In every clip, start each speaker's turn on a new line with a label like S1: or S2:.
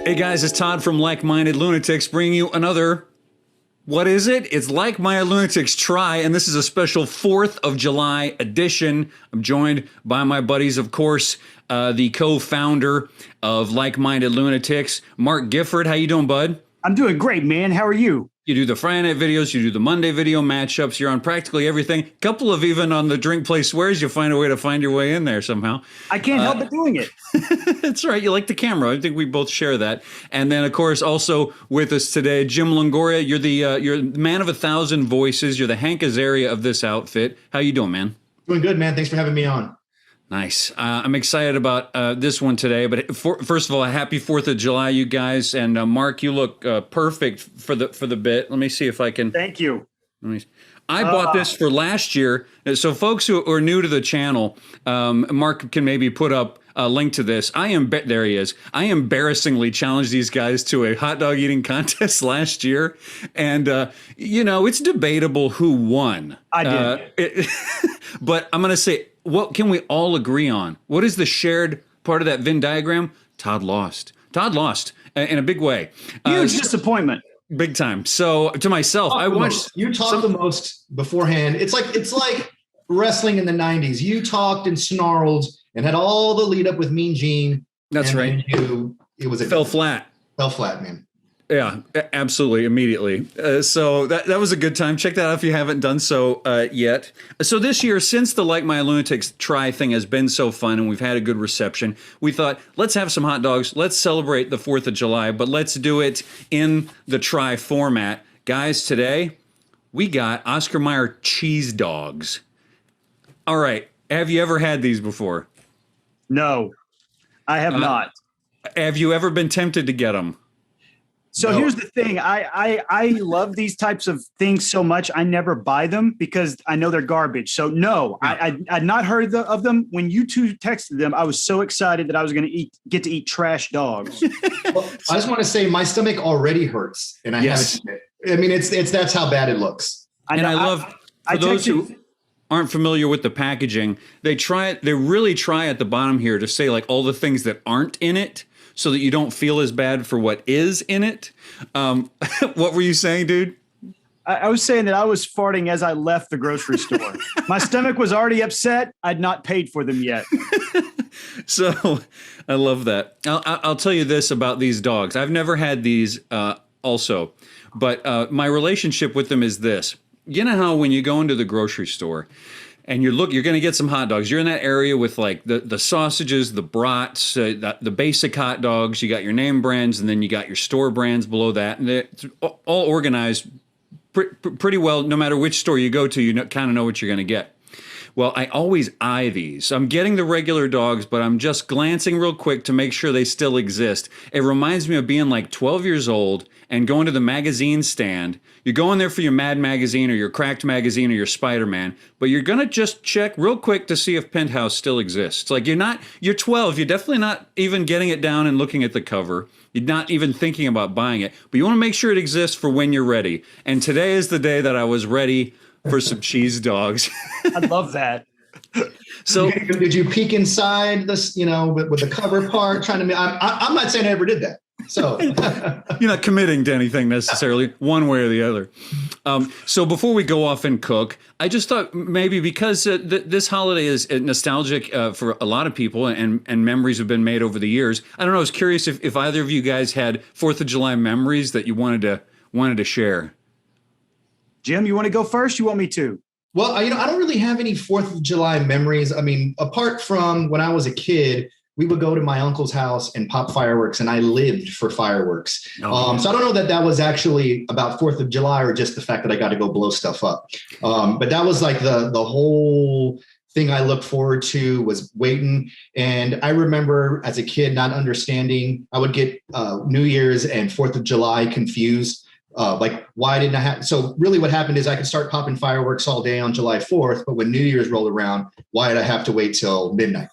S1: Hey guys, it's Todd from Like-Minded Lunatics bringing you another, what is it? It's Like-Minded Lunatics Try, and this is a special 4th of July edition. I'm joined by my buddies, of course, the co-founder of Like-Minded Lunatics, Mark Gifford. How you doing, bud?
S2: I'm doing great, man. How are you?
S1: You do the Friday night videos, you do the Monday video matchups, you're on practically everything. A couple of even on the Drink Play Swears, you find a way to find your way in there somehow.
S2: I can't help but doing it.
S1: That's right. You like the camera. I think we both share that. And then, of course, also with us today, Jim Longoria. You're the man of 1,000 voices. You're the Hank Azaria of this outfit. How you doing, man?
S3: Doing good, man. Thanks for having me on.
S1: Nice. I'm excited about this one today. But first of all, a happy 4th of July, you guys. And Mark, you look perfect for the bit. Let me see if I can.
S2: Thank you.
S1: I bought this for last year. So folks who are new to the channel, Mark can maybe put up a link to this. There he is. I embarrassingly challenged these guys to a hot dog eating contest last year. And, it's debatable who won.
S2: I did.
S1: But I'm going to say, what can we all agree on? What is the shared part of that Venn diagram? Todd lost. Todd lost in a big way.
S2: Huge disappointment.
S1: Big time. So to myself, I watched.
S3: You talked the most beforehand. It's like wrestling in the 90s. You talked and snarled and had all the lead up with Mean Gene.
S1: That's right.
S3: It
S1: fell flat.
S3: Fell flat, man.
S1: Yeah, absolutely, immediately. So that was a good time. Check that out if you haven't done so yet. So this year, since the Like-Minded Lunatics Try thing has been so fun and we've had a good reception, we thought, let's have some hot dogs. Let's celebrate the 4th of July, but let's do it in the Try format. Guys, today, we got Oscar Mayer cheese dogs. All right, have you ever had these before?
S2: No, I have not.
S1: Have you ever been tempted to get them?
S2: So Here's the thing. I love these types of things so much. I never buy them because I know they're garbage. So no, I'd not heard of them. When you two texted them, I was so excited that I was going to get to eat trash dogs.
S3: Well, I just want to say my stomach already hurts, and I haven't. I mean, it's that's how bad it looks.
S1: And I love for those who aren't familiar with the packaging, they really try at the bottom here to say like all the things that aren't in it, so that you don't feel as bad for what is in it. What were you saying, dude?
S2: I was saying that I was farting as I left the grocery store. My stomach was already upset. I'd not paid for them yet.
S1: So I love that. I'll tell you this about these dogs. I've never had these also, but my relationship with them is this. You know how when you go into the grocery store and you're going to get some hot dogs. You're in that area with like the sausages, the brats, the basic hot dogs. You got your name brands, and then you got your store brands below that. And it's all organized pretty well. No matter which store you go to, you kind of know what you're going to get. Well, I always eye these. I'm getting the regular dogs, but I'm just glancing real quick to make sure they still exist. It reminds me of being like 12 years old and going to the magazine stand. You're going there for your Mad magazine or your Cracked magazine or your Spider-Man, but you're going to just check real quick to see if Penthouse still exists. Like you're 12. You're definitely not even getting it down and looking at the cover. You're not even thinking about buying it, but you want to make sure it exists for when you're ready. And today is the day that I was ready for some cheese dogs.
S2: I love that.
S1: So
S3: did you peek inside this, with the cover part trying to, I'm not saying I ever did that. So
S1: you're not committing to anything necessarily one way or the other. So before we go off and cook, I just thought maybe because this holiday is nostalgic for a lot of people and memories have been made over the years. I don't know. I was curious if either of you guys had 4th of July memories that you wanted to share.
S2: Jim, you want to go first? You want me to?
S3: Well, I don't really have any 4th of July memories. I mean, apart from when I was a kid, we would go to my uncle's house and pop fireworks, and I lived for fireworks. So I don't know that was actually about 4th of July or just the fact that I got to go blow stuff up. But that was like the whole thing I looked forward to was waiting. And I remember as a kid not understanding, I would get New Year's and 4th of July confused. Like, why didn't I have? So really what happened is I could start popping fireworks all day on July 4th, but when New Year's rolled around, why did I have to wait till midnight?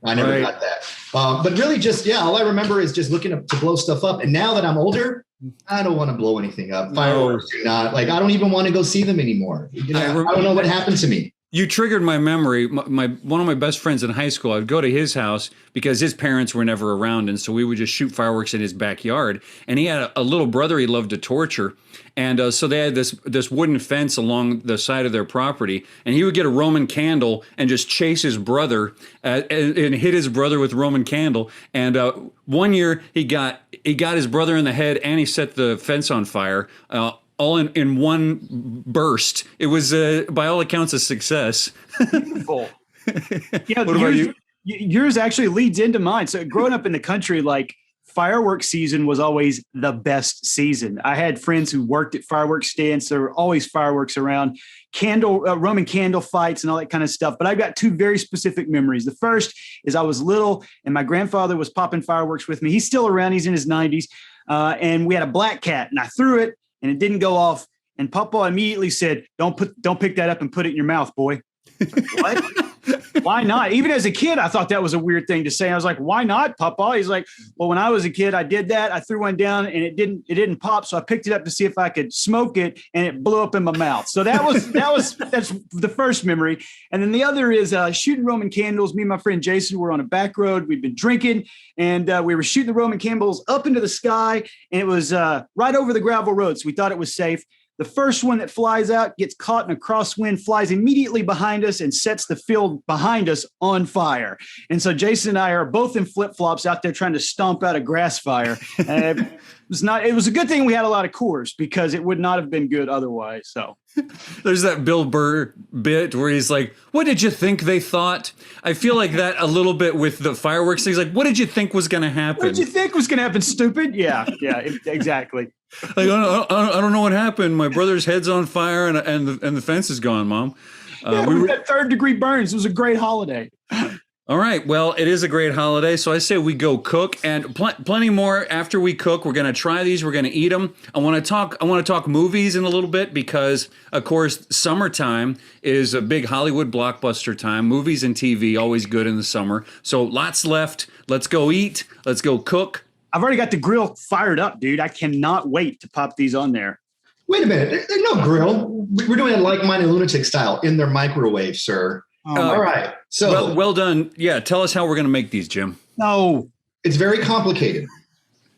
S3: I never got that. But really just, all I remember is just looking to blow stuff up. And now that I'm older, I don't want to blow anything up. Fireworks do not. Like, I don't even want to go see them anymore. I don't know what happened to me.
S1: You triggered my memory. My one of my best friends in high school, I'd go to his house because his parents were never around, and so we would just shoot fireworks in his backyard. And he had a little brother he loved to torture, and so they had this wooden fence along the side of their property, and he would get a Roman candle and just chase his brother and hit his brother with Roman candle. And one year he got his brother in the head, and he set the fence on fire. All in one burst. It was, by all accounts, a success.
S2: Beautiful. Yeah,
S1: what about you?
S2: Yours actually leads into mine. So growing up in the country, like fireworks season was always the best season. I had friends who worked at fireworks stands. There were always fireworks around, Roman candle fights and all that kind of stuff. But I've got two very specific memories. The first is I was little and my grandfather was popping fireworks with me. He's still around. He's in his 90s. And we had a black cat and I threw it and it didn't go off. And Papa immediately said, don't pick that up and put it in your mouth, boy. What? Why not? Even as a kid, I thought that was a weird thing to say. I was like, why not, Papa? He's like, well, when I was a kid, I did that. I threw one down and it didn't pop. So I picked it up to see if I could smoke it and it blew up in my mouth. So that's the first memory. And then the other is shooting Roman candles. Me and my friend Jason were on a back road. We'd been drinking and we were shooting the Roman candles up into the sky. And it was right over the gravel road. So we thought it was safe. The first one that flies out gets caught in a crosswind, flies immediately behind us and sets the field behind us on fire. And so Jason and I are both in flip-flops out there trying to stomp out a grass fire. It was a good thing we had a lot of Coors because it would not have been good otherwise. So
S1: there's that Bill Burr bit where he's like, what did you think they thought? I feel like that a little bit with the fireworks. He's like, what did you think was going to happen?
S2: What did you think was going to happen, stupid? Yeah, exactly.
S1: Like, I don't know what happened. My brother's head's on fire and the fence is gone, Mom.
S2: We got third-degree burns. It was a great holiday.
S1: All right. Well, it is a great holiday, so I say we go cook, and plenty more after we cook. We're going to try these. We're going to eat them. I want to talk movies in a little bit because, of course, summertime is a big Hollywood blockbuster time. Movies and TV always good in the summer. So lots left. Let's go eat. Let's go cook.
S2: I've already got the grill fired up, dude. I cannot wait to pop these on there.
S3: Wait a minute. There's no grill. We're doing it like-minded lunatic style in their microwave, sir. All right. So
S1: well done. Yeah. Tell us how we're going to make these, Jim.
S2: No.
S3: It's very complicated.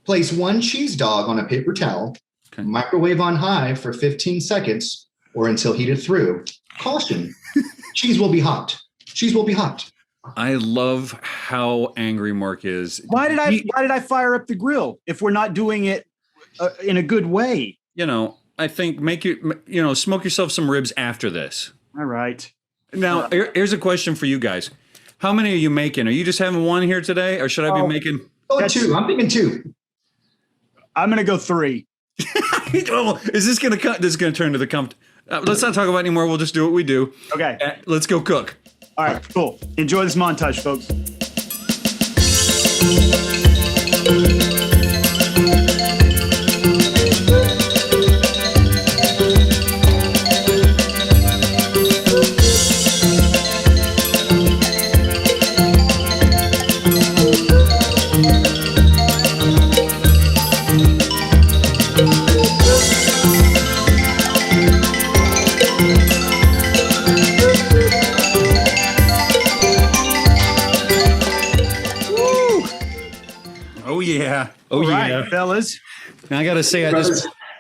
S3: Place one cheese dog on a paper towel, microwave on high for 15 seconds or until heated through. Caution. Cheese will be hot. Cheese will be hot.
S1: I love how angry Mark is.
S2: Why did I fire up the grill if we're not doing it in a good way?
S1: I think smoke yourself some ribs after this.
S2: All right.
S1: Now, here's a question for you guys. How many are you making? Are you just having one here today, or should I be making?
S3: Two. I'm thinking two.
S2: I'm going to go three.
S1: Is this going to turn to the let's not talk about it anymore. We'll just do what we do.
S2: Okay.
S1: Let's go cook.
S2: All right, cool. Enjoy this montage, folks.
S1: Oh,
S2: right,
S1: yeah.
S2: Fellas.
S1: Now, I got to say,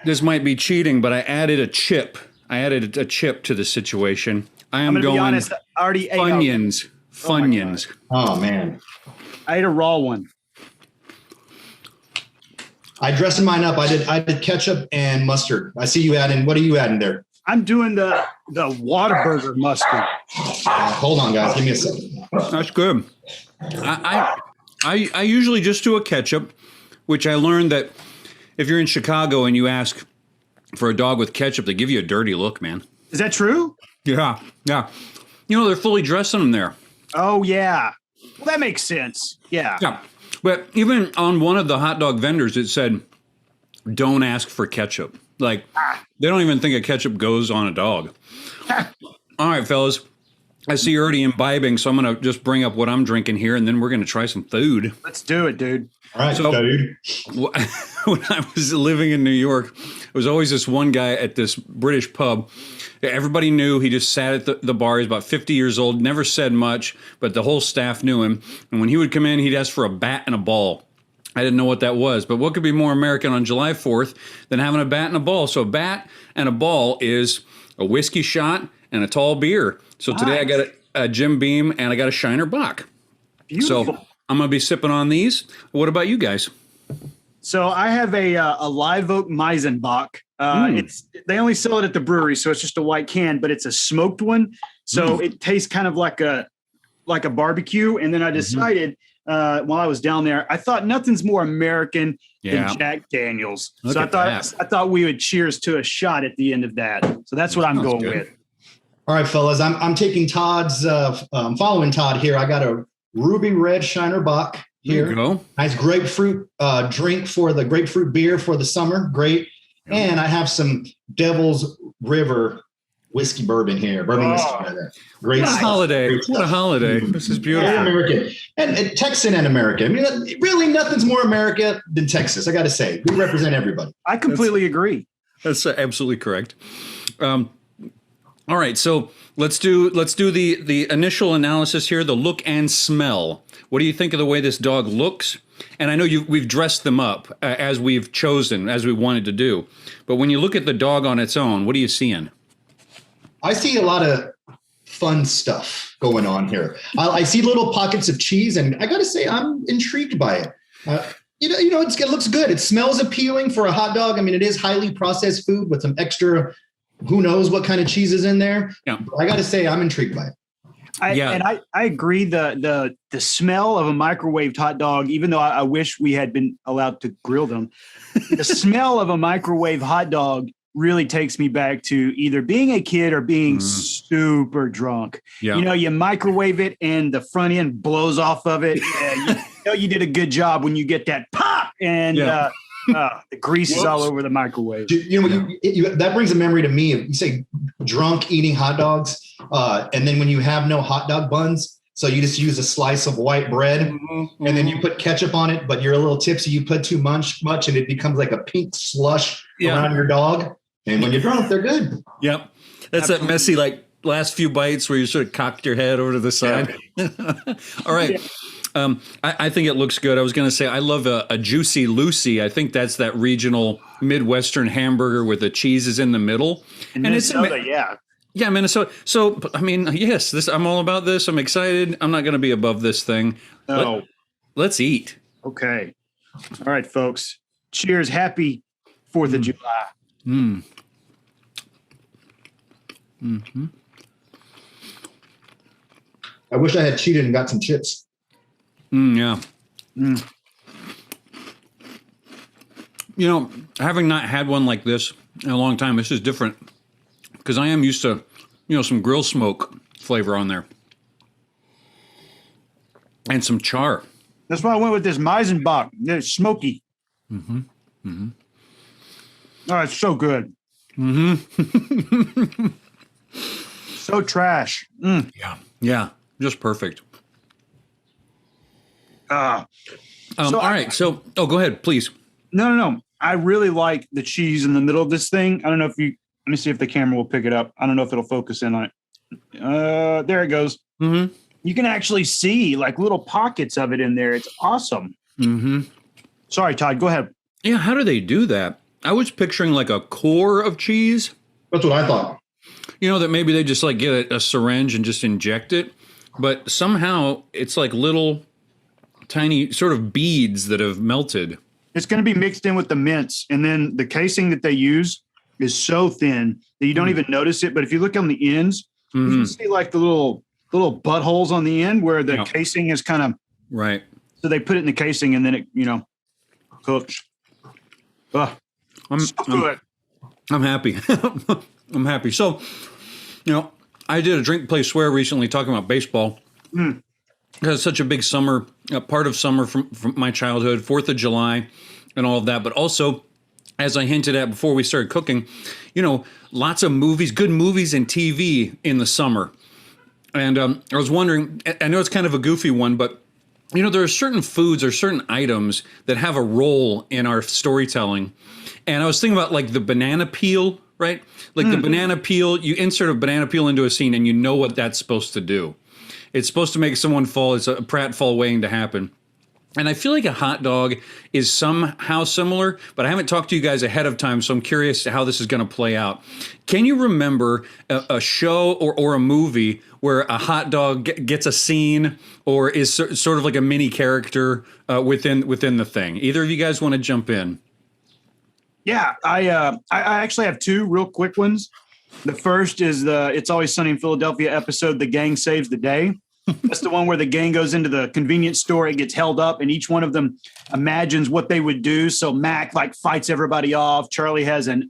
S1: this might be cheating, but I added a chip. I added a chip to the situation. I'm going to be honest,
S2: I already ate
S1: Funyuns. Funyuns.
S3: Oh, man.
S2: I ate a raw one.
S3: I dressed mine up. I did ketchup and mustard. I see you adding. What are you adding there?
S2: I'm doing the Whataburger mustard.
S3: Hold on, guys. Give me a second.
S1: That's good. I usually just do a ketchup, which I learned that if you're in Chicago and you ask for a dog with ketchup, they give you a dirty look, man.
S2: Is that true?
S1: Yeah. They're fully dressing them there.
S2: Oh, yeah. Well, that makes sense. Yeah.
S1: Yeah. But even on one of the hot dog vendors, it said, don't ask for ketchup. Like, they don't even think a ketchup goes on a dog. All right, fellas. I see you're already imbibing, so I'm going to just bring up what I'm drinking here, and then we're going to try some food.
S2: Let's do it, dude.
S3: All right,
S1: So-
S3: dude.
S1: When I was living in New York, there was always this one guy at this British pub. Everybody knew. He just sat at the bar. He's about 50 years old, never said much, but the whole staff knew him. And when he would come in, he'd ask for a bat and a ball. I didn't know what that was, but what could be more American on July 4th than having a bat and a ball? So a bat and a ball is a whiskey shot and a tall beer. So today I got a Jim Beam and I got a Shiner Bock.
S2: Beautiful.
S1: So I'm going to be sipping on these. What about you guys?
S2: So I have a Live Oak Meisenbach. They only sell it at the brewery, so it's just a white can, but it's a smoked one. So it tastes kind of like a barbecue. And then I decided while I was down there, I thought nothing's more American than Jack Daniels.
S1: Look
S2: so
S1: at that.
S2: I thought we would cheers to a shot at the end of that. So that's what I'm going with.
S3: All right, fellas, I'm taking Todd's. Following Todd here. I got a Ruby Red Shiner Bock here.
S1: There you go.
S3: Nice grapefruit drink for the grapefruit beer for the summer. Great. And I have some Devil's River whiskey bourbon here. Bourbon whiskey. Great.
S1: What a holiday.
S3: Great
S1: What a holiday. This is beautiful.
S3: Very American. And Texan and American. I mean, really nothing's more America than Texas, I got to say. We represent everybody.
S2: I completely agree.
S1: That's absolutely correct. All right, so let's do the initial analysis here, the look and smell. What do you think of the way this dog looks? And I know we've dressed them up as we've chosen, as we wanted to do. But when you look at the dog on its own, what are you seeing? I
S3: see a lot of fun stuff going on here. I see little pockets of cheese, and I got to say, I'm intrigued by it. It looks good. It smells appealing for a hot dog. I mean, it is highly processed food with some extra, who knows what kind of cheese is in there. Yeah. But I got to say, I'm intrigued by it.
S2: I agree. The smell of a microwaved hot dog, even though I wish we had been allowed to grill them, the smell of a microwave hot dog really takes me back to either being a kid or being super drunk. Yeah. You microwave it and the front end blows off of it. You did a good job when you get that pop and the grease is all over the microwave.
S3: That brings a memory to me. You say drunk eating hot dogs, and then when you have no hot dog buns, so you just use a slice of white bread, and then you put ketchup on it, but you're a little tipsy. You put too much, and it becomes like a pink slush around your dog. And when you're drunk, they're good. Yep,
S1: that's that messy last few bites where you sort of cocked your head over to the side. Yeah. All right. Yeah. I think it looks good. I was going to say I love a Juicy Lucy. I think that's that regional Midwestern hamburger with the cheeses in the middle.
S2: In Minnesota,
S1: Yeah, Minnesota. So, I mean, yes, I'm all about this. I'm excited. I'm not going to be above this thing.
S2: No.
S1: Let's eat.
S2: Okay. All right, folks. Cheers. Happy 4th of July.
S1: Mm-hmm.
S3: I wish I had cheated and got some chips.
S1: Yeah. Having not had one like this in a long time, this is different because I am used to, some grill smoke flavor on there and some char.
S2: That's why I went with this Meisenbach. It's smoky.
S1: Mm-hmm. Mm-hmm.
S2: Oh, it's so good.
S1: Mm-hmm.
S2: So trash.
S1: Yeah. Just perfect.
S2: All
S1: right. So, go ahead, please.
S2: No. I really like the cheese in the middle of this thing. I don't know if let me see if the camera will pick it up. I don't know if it'll focus in on it. There it goes.
S1: Mm-hmm.
S2: You can actually see little pockets of it in there. It's awesome.
S1: Mm-hmm.
S2: Sorry, Todd, go ahead.
S1: Yeah. How do they do that? I was picturing a core of cheese.
S3: That's what I thought.
S1: That maybe they just get a syringe and just inject it. But somehow it's little tiny sort of beads that have melted.
S2: It's going to be mixed in with the mince. And then the casing that they use is so thin that you don't even notice it. But if you look on the ends, you can see the little buttholes on the end where the casing is kind of.
S1: Right.
S2: So they put it in the casing and then it, cooks.
S1: I'm happy. I'm happy. So, I did a Drink Play Swear recently talking about baseball. It's such a big summer, part of summer from my childhood, 4th of July and all of that. But also, as I hinted at before we started cooking, lots of movies, good movies and TV in the summer. And I was wondering, I know it's kind of a goofy one, but there are certain foods or certain items that have a role in our storytelling. And I was thinking about like the banana peel, right? Like the banana peel, you insert a banana peel into a scene and you know what that's supposed to do. It's supposed to make someone fall. It's a pratfall waiting to happen. And I feel like a hot dog is somehow similar, but I haven't talked to you guys ahead of time, so I'm curious how this is going to play out. Can you remember a show or a movie where a hot dog gets a scene or is sort of like a mini character within the thing? Either of you guys want to jump in?
S2: Yeah, I actually have two real quick ones. The first is the It's Always Sunny in Philadelphia episode, The Gang Saves the Day. That's the one where the gang goes into the convenience store, it gets held up, and each one of them imagines what they would do. So Mac like fights everybody off. Charlie has an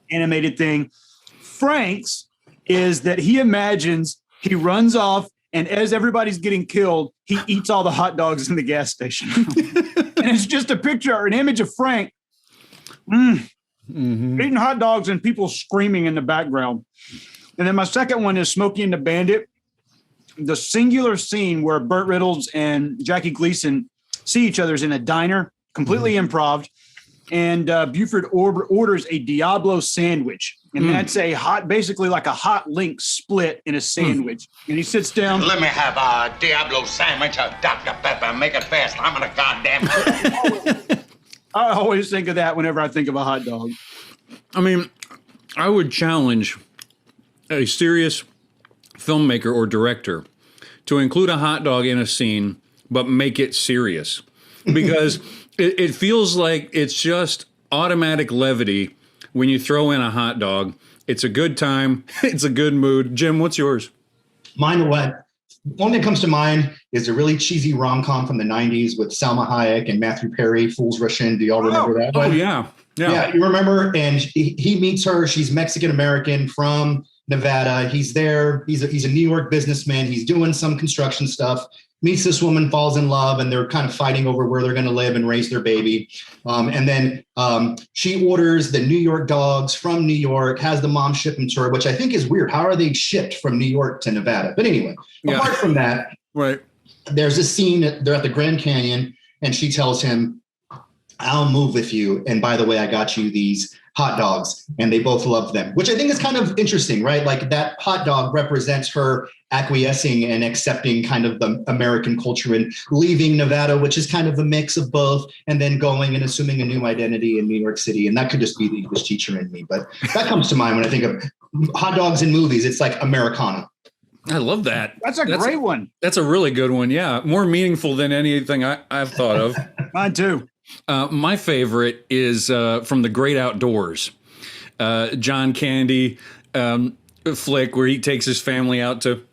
S2: animated thing. Frank's is that he imagines he runs off, and as everybody's getting killed, he eats all the hot dogs in the gas station. And it's just a picture or an image of Frank eating hot dogs and people screaming in the background. And then my second one is Smokey and the Bandit. The singular scene where Burt Reynolds and Jackie Gleason see each other is in a diner, completely improv. And Buford orders a Diablo sandwich. And that's basically like a hot link split in a sandwich. And he sits down.
S4: Let me have a Diablo sandwich, a Dr. Pepper. Make it fast. I'm in a goddamn.
S2: I always think of that whenever I think of a hot dog.
S1: I mean, I would challenge a serious filmmaker or director to include a hot dog in a scene, but make it serious, because it feels like it's just automatic levity when you throw in a hot dog. It's a good time. It's a good mood. Jim, what's yours?
S3: Mine, one that comes to mind is a really cheesy rom-com from the 90s with Salma Hayek and Matthew Perry, Fools Rush In. Do y'all remember that one?
S1: Oh, yeah.
S3: Yeah, you remember? And he meets her. She's Mexican-American from Nevada. He's there. He's a New York businessman. He's doing some construction stuff. Meets this woman, falls in love, and they're kind of fighting over where they're going to live and raise their baby. And then she orders the New York dogs from New York, has the mom ship them to her, which I think is weird. How are they shipped from New York to Nevada? But anyway, apart from that,
S1: right.
S3: There's a scene. They're at the Grand Canyon, and she tells him, "I'll move with you. And by the way, I got you these hot dogs." And they both love them, which I think is kind of interesting, right? Like that hot dog represents her acquiescing and accepting kind of the American culture and leaving Nevada, which is kind of a mix of both, and then going and assuming a new identity in New York City. And that could just be the English teacher in me. But that comes to mind when I think of hot dogs in movies. It's like Americana.
S1: I love that.
S2: That's a great one.
S1: That's a really good one. Yeah. More meaningful than anything I've thought of.
S2: Mine too.
S1: My favorite is from The Great Outdoors. John Candy flick where he takes his family out to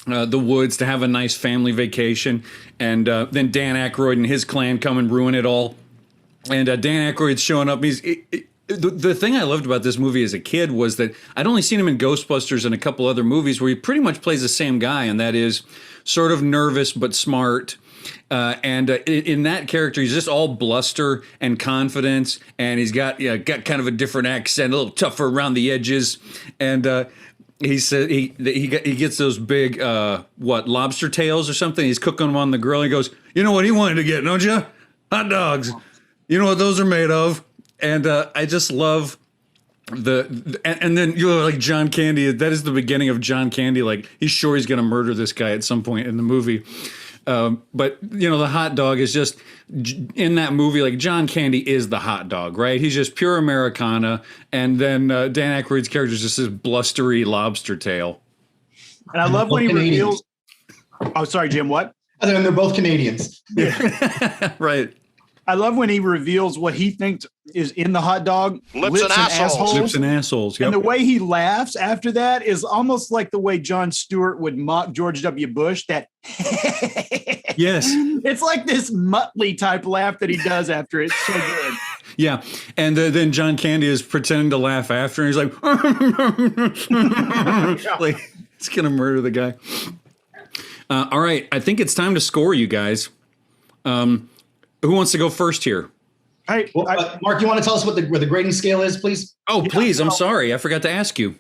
S1: the woods to have a nice family vacation. And then Dan Aykroyd and his clan come and ruin it all. And Dan Aykroyd's showing up. The thing I loved about this movie as a kid was that I'd only seen him in Ghostbusters and a couple other movies where he pretty much plays the same guy, and that is sort of nervous but smart. And in that character, he's just all bluster and confidence, and he's got kind of a different accent, a little tougher around the edges. And he said he gets those big lobster tails or something. He's cooking them on the grill. He goes, "You know what he wanted to get, don't you? Hot dogs. You know what those are made of." And I just love and then like John Candy. That is the beginning of John Candy. Like he's sure he's going to murder this guy at some point in the movie. But the hot dog is just in that movie. Like John Candy is the hot dog, right? He's just pure Americana. And then Dan Aykroyd's character is just this blustery lobster tail.
S2: And I love when he reveals. Oh, sorry, Jim. What?
S3: And then they're both Canadians.
S1: Yeah. Right.
S2: I love when he reveals what he thinks is in the hot dog.
S4: Lips and assholes.
S1: Lips and assholes. Yep.
S2: And the way he laughs after that is almost like the way Jon Stewart would mock George W. Bush. That
S1: yes,
S2: it's like this Muttley type laugh that he does after. It's so good.
S1: Yeah, and then John Candy is pretending to laugh after, and he's like, like he's gonna murder the guy. All right, I think it's time to score, you guys. Who wants to go first here?
S2: Hey,
S3: Mark, you want to tell us where the grading scale is, please?
S1: Oh, please. I'm sorry. I forgot to ask you.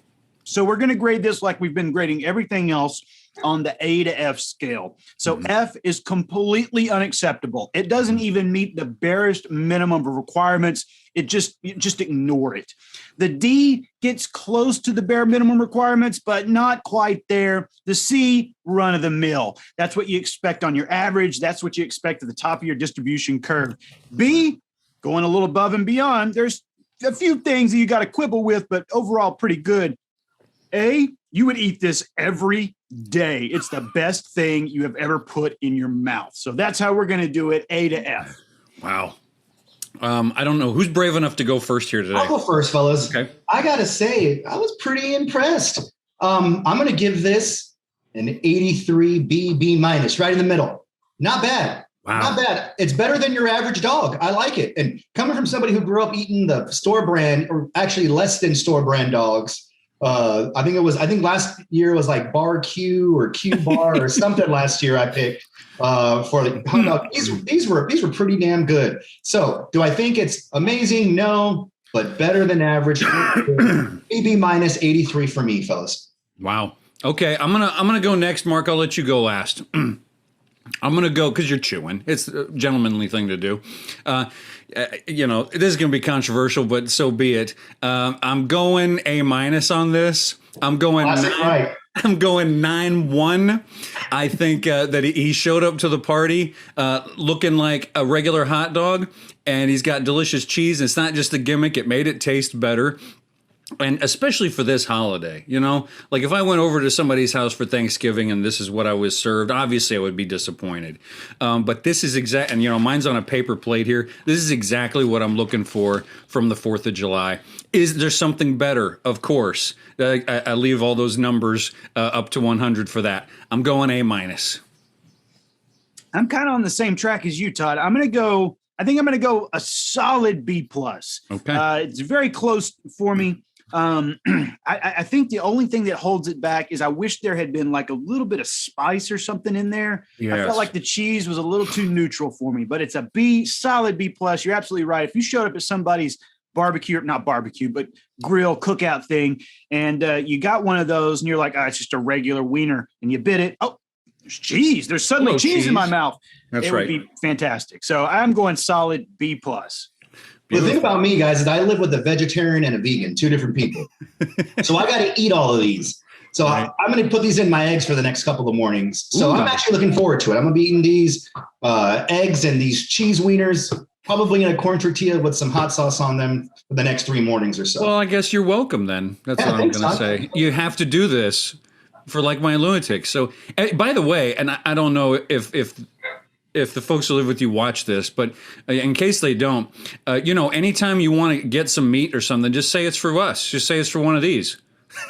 S2: So we're going to grade this like we've been grading everything else. on the A to F scale. So F is completely unacceptable. It doesn't even meet the barest minimum of requirements. You just ignore it. The D gets close to the bare minimum requirements, but not quite there. The C, run of the mill. That's what you expect on your average. That's what you expect at the top of your distribution curve. B, going a little above and beyond. There's a few things that you got to quibble with, but overall pretty good. A, you would eat this every day. It's the best thing you have ever put in your mouth. So that's how we're going to do it, A to F.
S1: Wow. I don't know. Who's brave enough to go first here today?
S3: I'll go first, fellas.
S1: Okay.
S3: I got to say, I was pretty impressed. I'm going to give this an 83 B minus, right in the middle. Not bad.
S1: Wow.
S3: Not bad. It's better than your average dog. I like it. And coming from somebody who grew up eating the store brand, or actually less than store brand dogs, I think last year was like Bar Q or Q Bar or something last year I picked for the hot dog. These were pretty damn good. So do I think it's amazing? No, but better than average. B minus 83 for me, fellas.
S1: Wow. Okay, I'm gonna go next, Mark. I'll let you go last. I'm going to go because you're chewing. It's a gentlemanly thing to do. This is going to be controversial, but so be it. I'm going A minus on this. I'm going 9-1. I think that he showed up to the party looking like a regular hot dog, and he's got delicious cheese. It's not just a gimmick. It made it taste better. And especially for this holiday, like if I went over to somebody's house for Thanksgiving and this is what I was served, obviously I would be disappointed. But this is and mine's on a paper plate here. This is exactly what I'm looking for from the 4th of July. Is there something better? Of course. I leave all those numbers up to 100 for that. I'm going A minus.
S2: I'm kind of on the same track as you, Todd. I think I'm going to go a solid B plus.
S1: Okay.
S2: It's very close for me. I think the only thing that holds it back is I wish there had been like a little bit of spice or something in there. Yes. I felt like the cheese was a little too neutral for me, but it's a solid B plus. You're absolutely right. If you showed up at somebody's not barbecue, but grill cookout thing, and you got one of those and you're like, it's just a regular wiener, and you bit it. Oh, there's cheese. There's suddenly cheese in my mouth. It would be fantastic. So I'm going solid B plus.
S3: The thing about me, guys, is I live with a vegetarian and a vegan, two different people. So I got to eat all of these. So right. I'm going to put these in my eggs for the next couple of mornings. So I'm actually looking forward to it. I'm going to be eating these eggs and these cheese wieners, probably in a corn tortilla with some hot sauce on them for the next 3 mornings or so.
S1: Well, I guess you're welcome then. That's what I'm going to say. You have to do this for like my lunatics. So, by the way, and I don't know if the folks who live with you watch this, but in case they don't, anytime you want to get some meat or something, just say it's for us. Just say it's for one of these.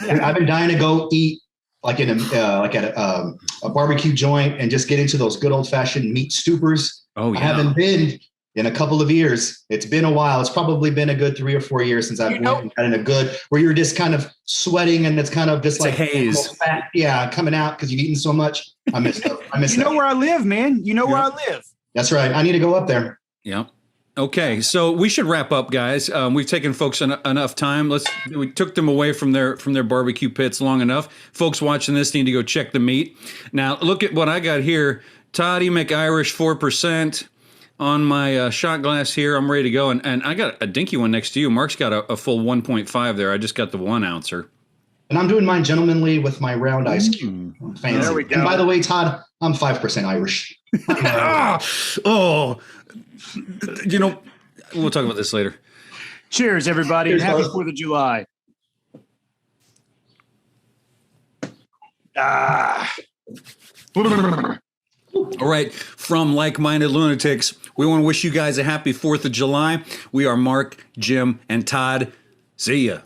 S3: Yeah, I've been dying to go eat like at a barbecue joint and just get into those good old fashioned meat stupers. Oh, yeah. I haven't been in a couple of years. It's been a while. It's probably been a good 3 or 4 years since I've been in a good where you're just kind of sweating and it's kind of just like
S1: a haze.
S3: Fat, coming out because you've eaten so much. I miss that.
S2: You know where I live, man. You know where I live.
S3: That's right. I need to go up there.
S1: Yeah. Okay, so we should wrap up, guys. We've taken folks enough time. We took them away from their barbecue pits long enough. Folks watching this need to go check the meat. Now, look at what I got here. Toddy McIrish 4% on my shot glass here. I'm ready to go, and I got a dinky one next to you. Mark's got a full 1.5 there. I just got the 1 ouncer.
S3: And I'm doing mine gentlemanly with my round ice cube. Fancy.
S2: There we go.
S3: And by the way, Todd, I'm 5% Irish.
S1: We'll talk about this later.
S2: Cheers, everybody.
S3: Cheers,
S2: Happy 4th of July.
S1: All right. From like-minded lunatics, we want to wish you guys a happy 4th of July. We are Mark, Jim, and Todd. See ya.